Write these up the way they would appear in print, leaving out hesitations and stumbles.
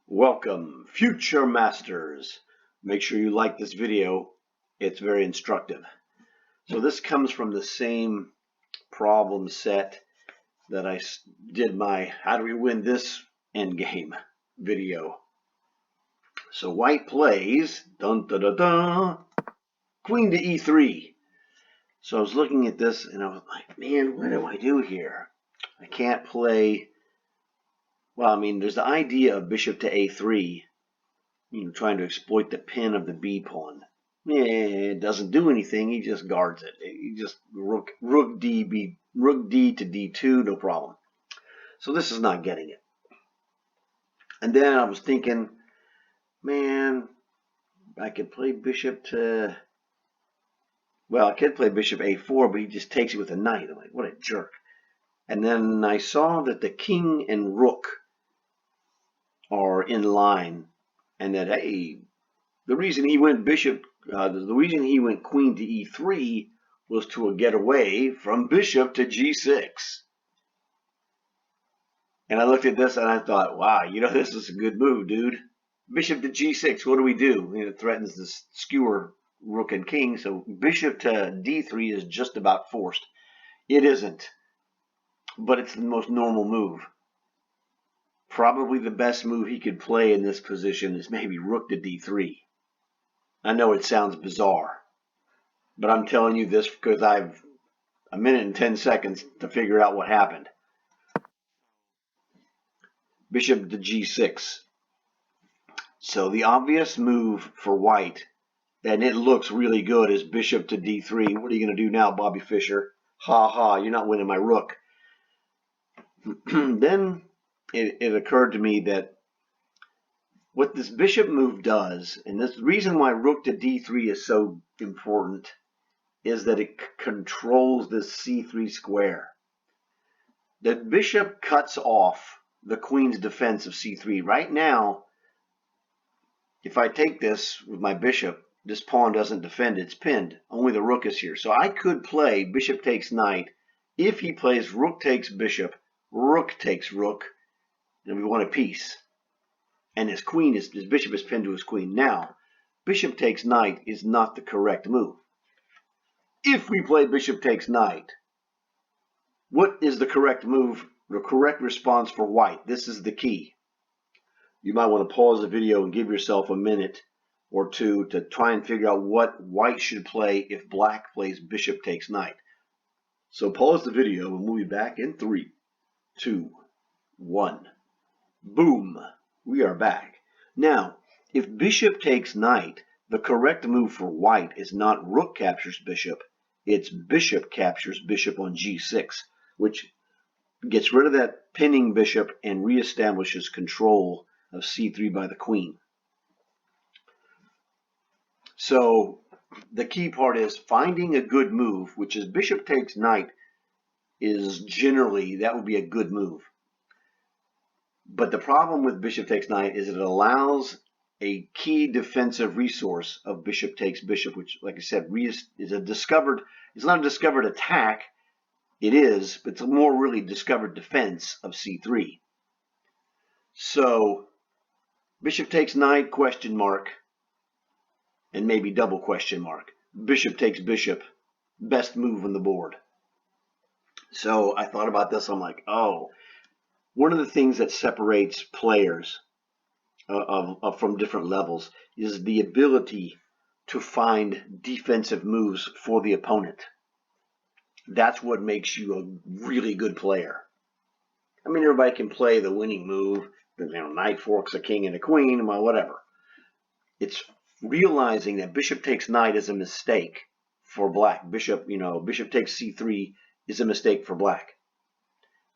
Welcome, future masters. Make sure you like this video. It's very instructive. So this comes from the same problem set that I did my how do we win this endgame video. So white plays dun dun dun dun queen to e3. So I was looking at this and I was like, man, what do I do here? I can't play. Well, I mean, there's the idea of bishop to a3, trying to exploit the pin of the b pawn. It doesn't do anything. He just guards it. He just rook d to d2, no problem. So this is not getting it. And then I was thinking, man, I could play bishop to. Well, I could play bishop a4, but he just takes it with a knight. I'm like, what a jerk. And then I saw that the king and rook are in line, and that hey, the reason he went queen to e3 was to get away from bishop to g6. And I looked at this and I thought, wow, this is a good move, dude. Bishop to g6, what do we do? It threatens to skewer rook and king, so bishop to d3 is just about forced. It isn't, but it's the most normal move. Probably the best move he could play in this position is maybe rook to d3. I know it sounds bizarre, but I'm telling you this because I've a minute and 10 seconds to figure out what happened. Bishop to g6. So the obvious move for white, and it looks really good, is bishop to d3. What are you going to do now, Bobby Fischer? Ha ha, you're not winning my rook. Then it occurred to me that what this bishop move does, and this reason why rook to d3 is so important, is that it controls this c3 square. The bishop cuts off the queen's defense of c3. Right now, if I take this with my bishop, this pawn doesn't defend, it's pinned. Only the rook is here. So I could play bishop takes knight. If he plays rook takes bishop, rook takes rook, then we want a piece. And his bishop is pinned to his queen. Now, bishop takes knight is not the correct move. If we play bishop takes knight, what is the correct move, the correct response for white? This is the key. You might want to pause the video and give yourself a minute or two to try and figure out what white should play if black plays bishop takes knight. So pause the video and we'll be back in 3, 2, 1. Boom. We are back. Now, if bishop takes knight, the correct move for white is not rook captures bishop, it's bishop captures bishop on g6, which gets rid of that pinning bishop and reestablishes control of c3 by the queen. So the key part is finding a good move, which is bishop takes knight is generally, that would be a good move. But the problem with bishop takes knight is it allows a key defensive resource of bishop takes bishop, which, like I said, is it's not a discovered attack. It is, but it's a more really discovered defense of c3. So bishop takes knight, question mark, and maybe double question mark. Bishop takes bishop, best move on the board. So I thought about this. I'm like, oh, one of the things that separates players from different levels is the ability to find defensive moves for the opponent. That's what makes you a really good player. I mean, everybody can play the winning move, knight forks a king and a queen, well, whatever. It's realizing that bishop takes knight is a mistake for black. Bishop takes c3 is a mistake for black.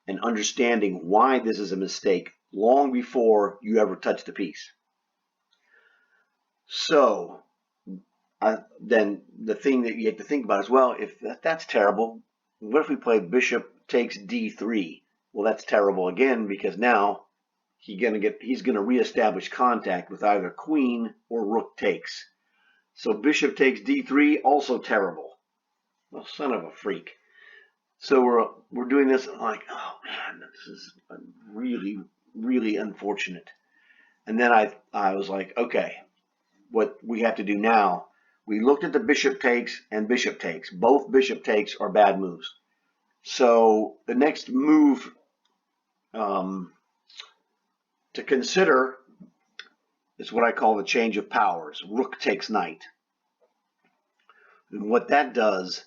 And understanding why this is a mistake long before you ever touch the piece. So then the thing that you have to think about is, well, if that's terrible, what if we play bishop takes d3? Well, that's terrible again, because now he's going to reestablish contact with either queen or rook takes. So bishop takes d3, also terrible. Well, son of a freak. So we're doing this, and I'm like, oh man, this is really, really unfortunate. And then I was like, okay, what we have to do now, we looked at the bishop takes and bishop takes. Both bishop takes are bad moves. So the next move to consider is what I call the change of powers. Rook takes knight. And what that does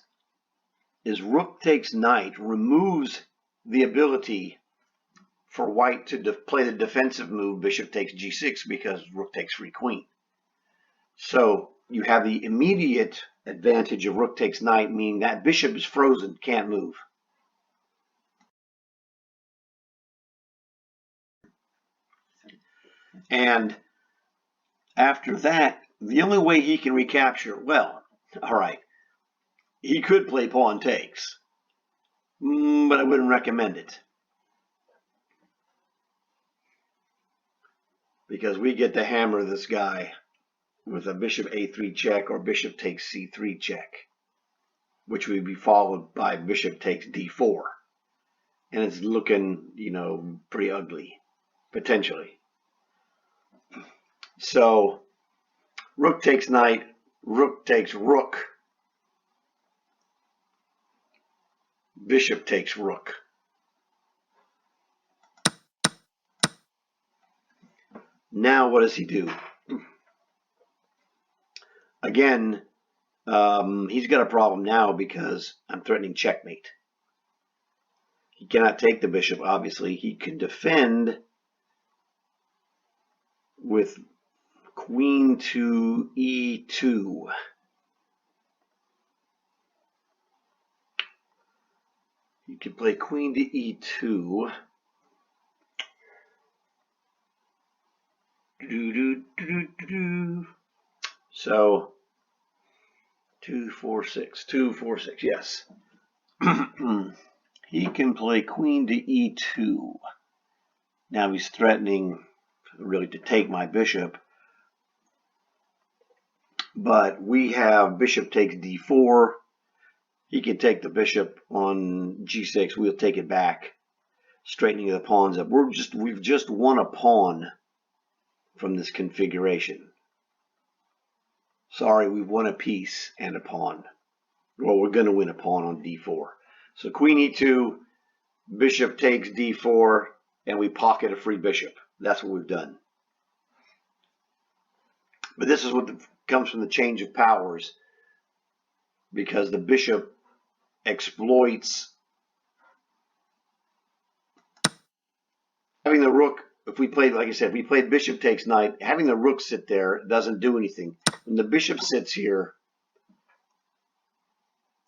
is rook takes knight removes the ability for white to play the defensive move bishop takes g6 because rook takes free queen. So you have the immediate advantage of rook takes knight, meaning that bishop is frozen, can't move. And after that, the only way he can recapture, well, all right, he could play pawn takes, but I wouldn't recommend it. Because we get to hammer this guy with a bishop a3 check or bishop takes c3 check, which would be followed by bishop takes d4. And it's looking, pretty ugly, potentially. So rook takes knight, rook takes rook, bishop takes rook. Now what does he do? Again, he's got a problem now because I'm threatening checkmate. He cannot take the bishop, obviously. He can defend with queen to e2. You can play queen to e2. So 2, 4, 6, 2, 4, 6, yes. He can play queen to e2. Now he's threatening really to take my bishop. But we have bishop takes d4. He can take the bishop on g6. We'll take it back, straightening the pawns up. We've just won a pawn from this configuration. Sorry, we've won a piece and a pawn. Well, we're going to win a pawn on d4. So queen e2, bishop takes d4, and we pocket a free bishop. That's what we've done. But this is what comes from the change of powers, because the bishop exploits having the rook. If we played, like I said, we played bishop takes knight, having the rook sit there doesn't do anything. When the bishop sits here,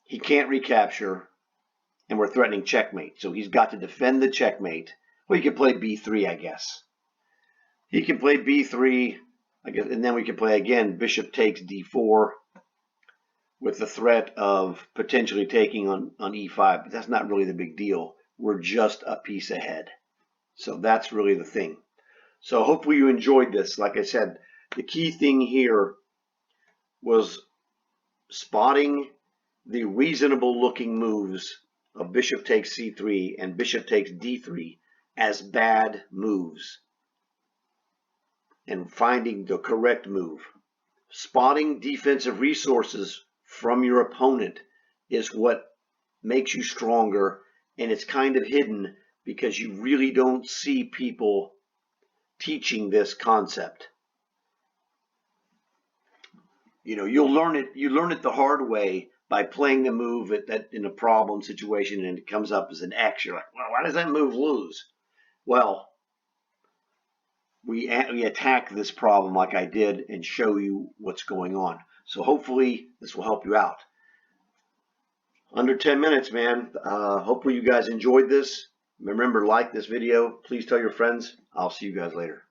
he can't recapture, and we're threatening checkmate. So he's got to defend the checkmate. Well, he can play b3, I guess. He can play b3, I guess, and then we can play again bishop takes d4 with the threat of potentially taking on e5. But that's not really the big deal. We're just a piece ahead. So that's really the thing. So hopefully you enjoyed this. Like I said, the key thing here was spotting the reasonable looking moves of bishop takes c3 and bishop takes d3 as bad moves and finding the correct move. Spotting defensive resources from your opponent is what makes you stronger, and it's kind of hidden because you really don't see people teaching this concept. You'll learn it. You learn it the hard way by playing the move in a problem situation, and it comes up as an X. You're like, well, why does that move lose? Well, we attack this problem like I did and show you what's going on. So hopefully this will help you out. Under 10 minutes, man. Hopefully you guys enjoyed this. Remember, like this video. Please tell your friends. I'll see you guys later.